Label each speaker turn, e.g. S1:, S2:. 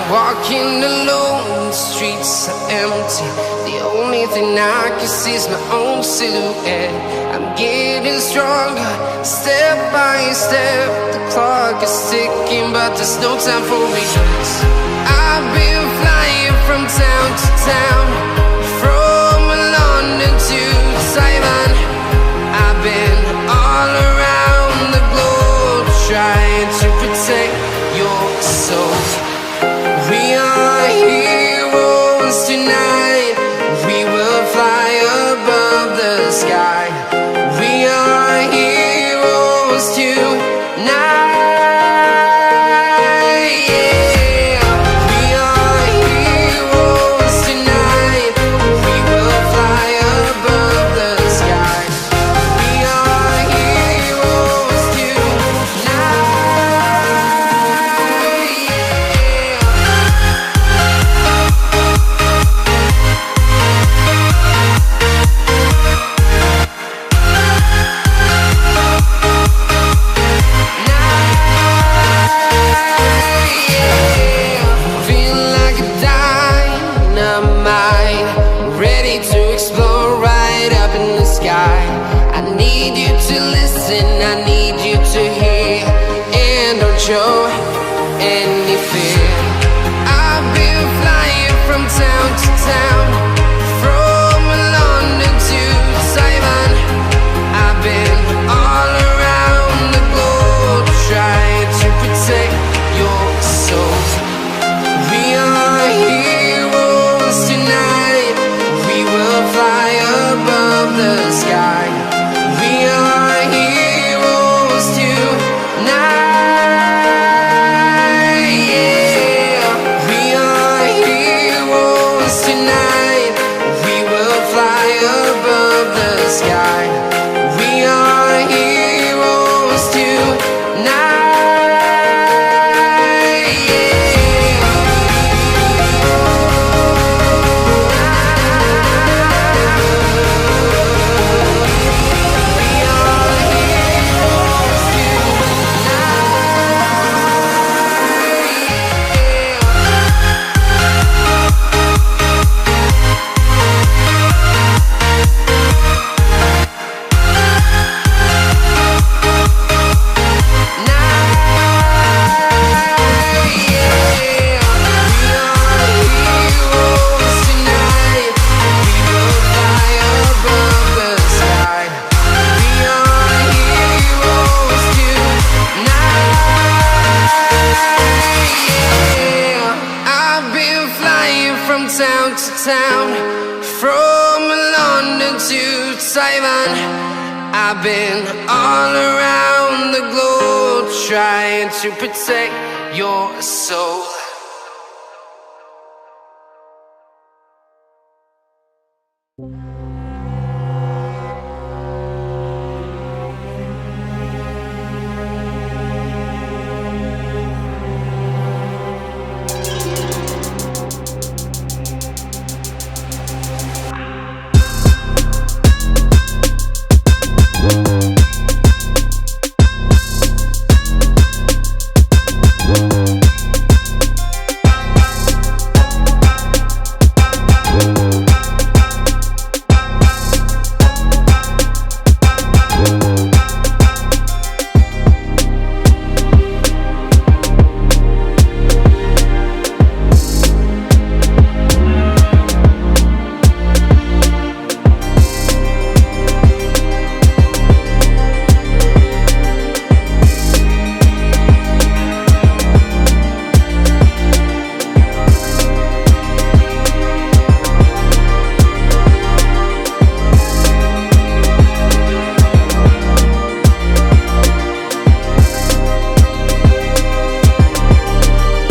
S1: Walking alone, the streets are empty. The only thing I can see is my own silhouette. I'm getting stronger, step by step. The clock is ticking, but there's no time for me. I've been flying from town to town, from London to Taiwan. I've been all around the globe, trying to protect your soul. We are heroes tonight. We will fly above the sky. We are heroes tonight. Yeah. We are heroes tonight. We will fly above the sky. We are heroes tonight. I need you to hear and don't show any fear. I've been flying from town to town, from London to Taiwan. I've Simon. I've been all around the globe trying to protect your soul.